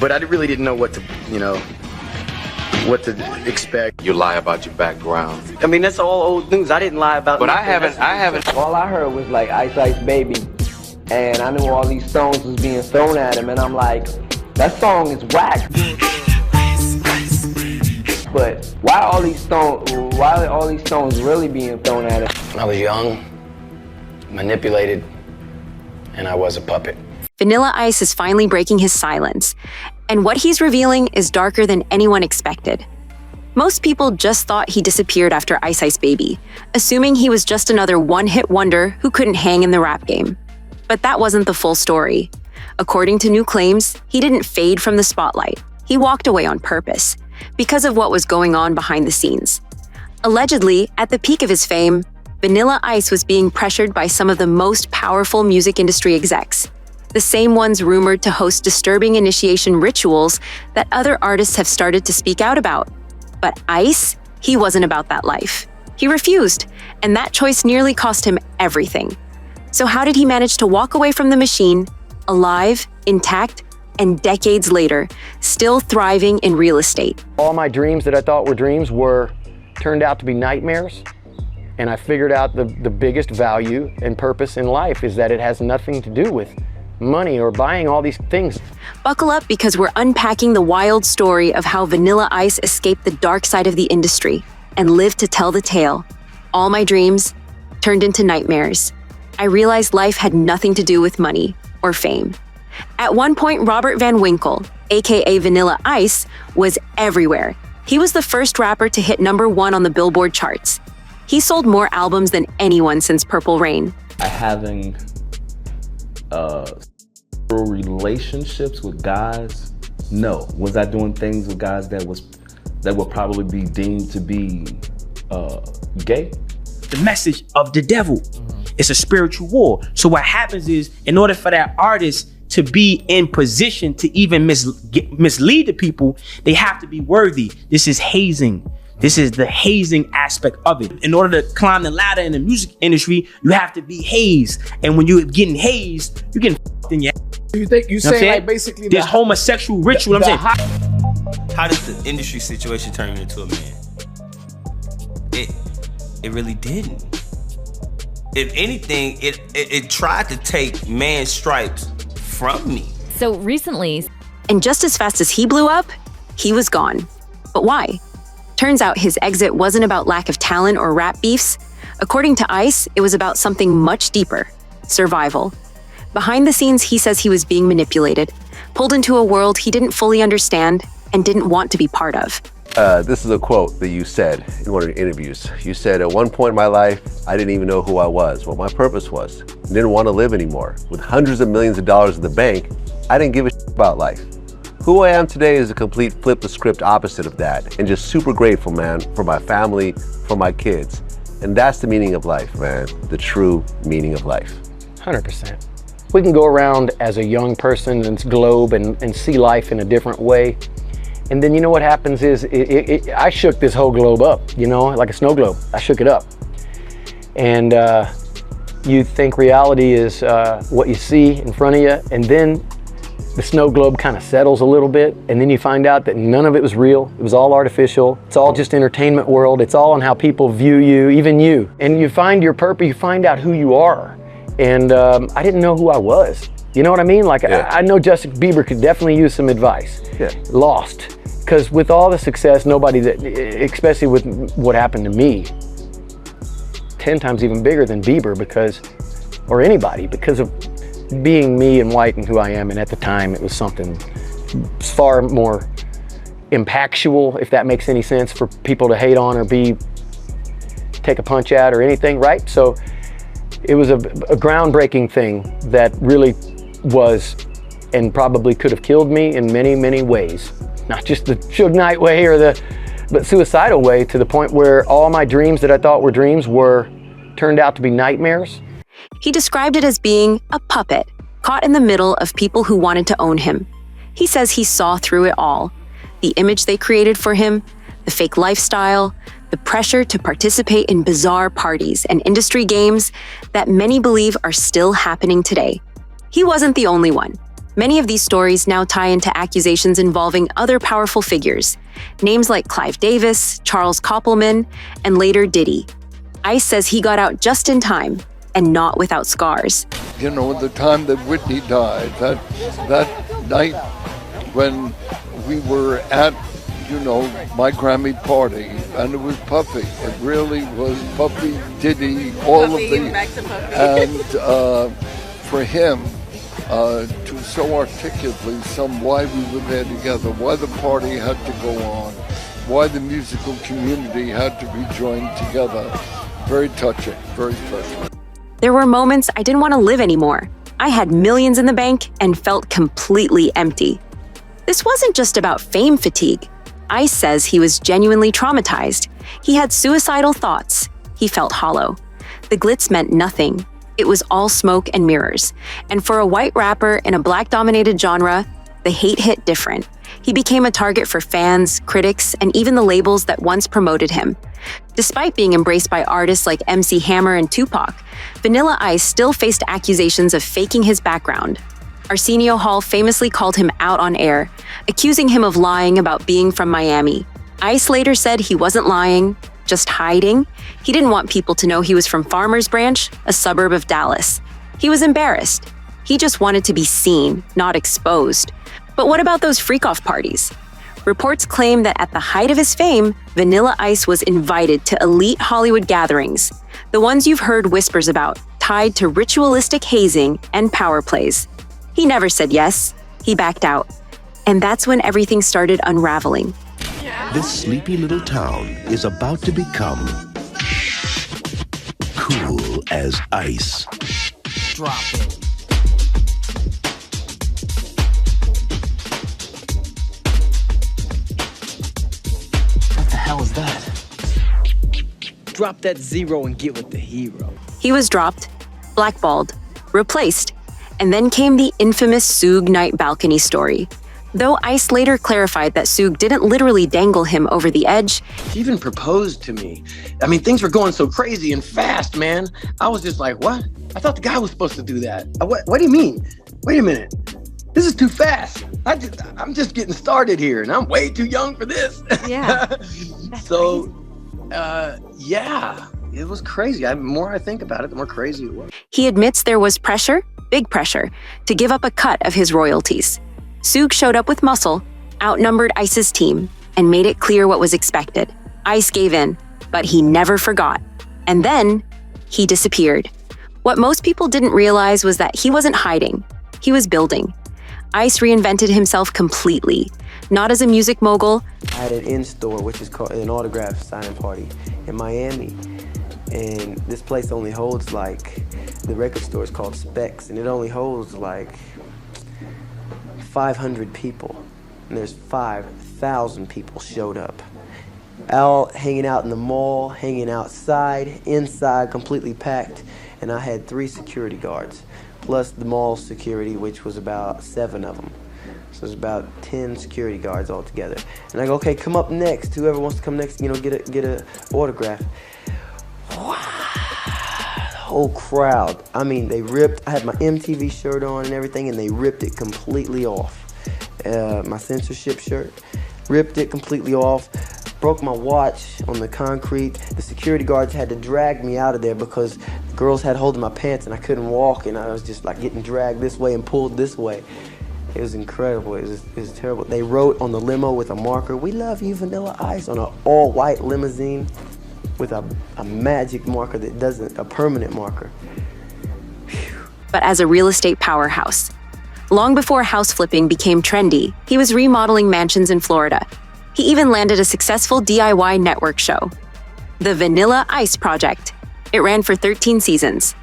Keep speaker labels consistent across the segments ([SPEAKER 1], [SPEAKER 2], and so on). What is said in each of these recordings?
[SPEAKER 1] But I really didn't know what to, what to expect.
[SPEAKER 2] You lie about your background.
[SPEAKER 3] I mean, that's all old news. I didn't lie about
[SPEAKER 2] But
[SPEAKER 3] nothing.
[SPEAKER 2] I haven't.
[SPEAKER 4] All I heard was like Ice Ice Baby, and I knew all these stones was being thrown at him, and I'm like, that song is whack. But why are all these stones really being thrown at him?
[SPEAKER 5] I was young, manipulated, and I was a puppet.
[SPEAKER 6] Vanilla Ice is finally breaking his silence, and what he's revealing is darker than anyone expected. Most people just thought he disappeared after Ice Ice Baby, assuming he was just another one-hit wonder who couldn't hang in the rap game. But that wasn't the full story. According to new claims, he didn't fade from the spotlight. He walked away on purpose, because of what was going on behind the scenes. Allegedly, at the peak of his fame, Vanilla Ice was being pressured by some of the most powerful music industry execs, the same ones rumored to host disturbing initiation rituals that other artists have started to speak out about. But Ice, he wasn't about that life. He refused, and that choice nearly cost him everything. So how did he manage to walk away from the machine, alive, intact, and decades later, still thriving in real estate?
[SPEAKER 7] All my dreams that I thought were dreams turned out to be nightmares. And I figured out the biggest value and purpose in life is that it has nothing to do with money or buying all these things.
[SPEAKER 6] Buckle up, because we're unpacking the wild story of how Vanilla Ice escaped the dark side of the industry and lived to tell the tale. All my dreams turned into nightmares. I realized life had nothing to do with money or fame. At one point, Robert Van Winkle, aka Vanilla Ice, was everywhere. He was the first rapper to hit #1 on the Billboard charts. He sold more albums than anyone since Purple Rain.
[SPEAKER 8] Having relationships with guys, no. Was I doing things with guys that would probably be deemed to be gay?
[SPEAKER 9] The message of the devil. It's a spiritual war. So what happens is, in order for that artist to be in position to even mislead the people, they have to be worthy. This is hazing. This is the hazing aspect of it. In order to climb the ladder in the music industry, you have to be hazed. And when you're getting hazed, you're getting in your ass.
[SPEAKER 10] You think you saying like basically
[SPEAKER 9] this homosexual ritual? I'm saying.
[SPEAKER 3] How does the industry situation turn you into a man? It really didn't. If anything, it tried to take man's stripes from me.
[SPEAKER 11] So recently,
[SPEAKER 6] and just as fast as he blew up, he was gone. But why? Turns out his exit wasn't about lack of talent or rap beefs. According to Ice, it was about something much deeper: survival. Behind the scenes, he says he was being manipulated, pulled into a world he didn't fully understand and didn't want to be part of.
[SPEAKER 12] This is a quote that you said in one of your interviews. You said, at one point in my life, I didn't even know who I was, what my purpose was. I didn't want to live anymore. With hundreds of millions of dollars in the bank, I didn't give a shit about life. Who I am today is a complete flip the script opposite of that, and just super grateful, man, for my family, for my kids. And that's the meaning of life, man, the true meaning of life.
[SPEAKER 7] 100%. We can go around as a young person in this globe and see life in a different way. And then you know what happens is, I shook this whole globe up, like a snow globe. I shook it up. And you think reality is what you see in front of you, and then the snow globe kind of settles a little bit, and then you find out that none of it was real. It was all artificial. It's all just entertainment world. It's all on how people view you, even you. And you find your purpose, you find out who you are. And I didn't know who I was. You know what I mean? Like, yeah. I know Justin Bieber could definitely use some advice. Yeah. Lost. Because with all the success, nobody that, especially with what happened to me, 10 times even bigger than Bieber, or anybody, because of being me and white and who I am. And at the time, it was something far more impactful, if that makes any sense, for people to hate on or take a punch at or anything, right? So it was a groundbreaking thing that really was, and probably could have killed me in many, many ways. Not just the Suge Knight way but suicidal way, to the point where all my dreams that I thought were dreams turned out to be nightmares.
[SPEAKER 6] He described it as being a puppet, caught in the middle of people who wanted to own him. He says he saw through it all. The image they created for him, the fake lifestyle, the pressure to participate in bizarre parties and industry games that many believe are still happening today. He wasn't the only one. Many of these stories now tie into accusations involving other powerful figures, names like Clive Davis, Charles Koppelman, and later Diddy. Ice says he got out just in time and not without scars.
[SPEAKER 11] You know, the time that Whitney died, that night when we were at, you know, my Grammy party, and it was Puffy. It really was Puffy, Diddy, all Puffy, of the... Back to Puffy. And for him to so articulately why we were there together, why the party had to go on, why the musical community had to be joined together. Very touching, very special.
[SPEAKER 6] There were moments I didn't want to live anymore. I had millions in the bank and felt completely empty. This wasn't just about fame fatigue. Ice says he was genuinely traumatized. He had suicidal thoughts. He felt hollow. The glitz meant nothing. It was all smoke and mirrors. And for a white rapper in a black-dominated genre, the hate hit different. He became a target for fans, critics, and even the labels that once promoted him. Despite being embraced by artists like MC Hammer and Tupac, Vanilla Ice still faced accusations of faking his background. Arsenio Hall famously called him out on air, accusing him of lying about being from Miami. Ice later said he wasn't lying, just hiding. He didn't want people to know he was from Farmers Branch, a suburb of Dallas. He was embarrassed. He just wanted to be seen, not exposed. But what about those freak-off parties? Reports claim that at the height of his fame, Vanilla Ice was invited to elite Hollywood gatherings, the ones you've heard whispers about, tied to ritualistic hazing and power plays. He never said yes. He backed out. And that's when everything started unraveling.
[SPEAKER 13] This sleepy little town is about to become cool as ice.
[SPEAKER 9] Drop it. What the hell is that? Drop that zero and get with the hero.
[SPEAKER 6] He was dropped, blackballed, replaced, and then came the infamous Suge Knight balcony story. Though Ice later clarified that Suge didn't literally dangle him over the edge.
[SPEAKER 5] He even proposed to me. I mean, things were going so crazy and fast, man. I was just like, what? I thought the guy was supposed to do that. What do you mean? Wait a minute. This is too fast. I'm just getting started here, and I'm way too young for this.
[SPEAKER 6] Yeah.
[SPEAKER 5] So, yeah, it was crazy. The more I think about it, the more crazy it was.
[SPEAKER 6] He admits there was pressure, big pressure, to give up a cut of his royalties. Suge showed up with muscle, outnumbered Ice's team, and made it clear what was expected. Ice gave in, but he never forgot. And then, he disappeared. What most people didn't realize was that he wasn't hiding. He was building. Ice reinvented himself completely, not as a music mogul.
[SPEAKER 4] I had an in-store, which is called an autograph signing party in Miami. And this place only holds the record store is called Specs, and it only holds 500 people, and there's 5,000 people showed up. All hanging out in the mall, hanging outside, inside, completely packed, and I had 3 security guards, plus the mall security, which was about 7 of them. So there's about 10 security guards altogether. And I go, okay, come up next. Whoever wants to come next, get a autograph. Wow. Whole crowd. I mean, they ripped. I had my MTV shirt on and everything, and they ripped it completely off. My censorship shirt, ripped it completely off. Broke my watch on the concrete. The security guards had to drag me out of there because the girls had hold of my pants and I couldn't walk, and I was just getting dragged this way and pulled this way. It was incredible. It was terrible. They wrote on the limo with a marker, "We love you, Vanilla Ice," on an all-white limousine, with a magic marker that doesn't, a permanent marker. Whew.
[SPEAKER 6] But as a real estate powerhouse. Long before house flipping became trendy, he was remodeling mansions in Florida. He even landed a successful DIY network show, The Vanilla Ice Project. It ran for 13 seasons.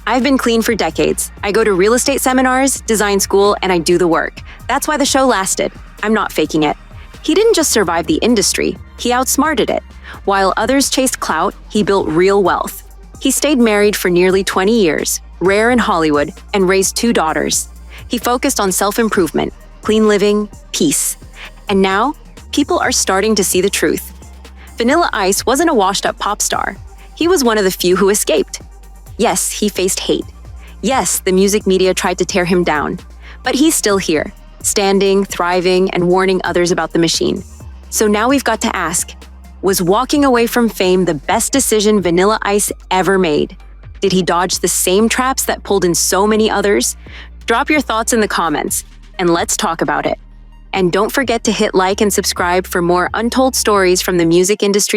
[SPEAKER 6] I've been clean for decades. I go to real estate seminars, design school, and I do the work. That's why the show lasted. I'm not faking it. He didn't just survive the industry, he outsmarted it. While others chased clout, he built real wealth. He stayed married for nearly 20 years, rare in Hollywood, and raised 2 daughters. He focused on self-improvement, clean living, peace. And now, people are starting to see the truth. Vanilla Ice wasn't a washed-up pop star. He was one of the few who escaped. Yes, he faced hate. Yes, the music media tried to tear him down. But he's still here, standing, thriving, and warning others about the machine. So now we've got to ask, was walking away from fame the best decision Vanilla Ice ever made? Did he dodge the same traps that pulled in so many others? Drop your thoughts in the comments, and let's talk about it. And don't forget to hit like and subscribe for more untold stories from the music industry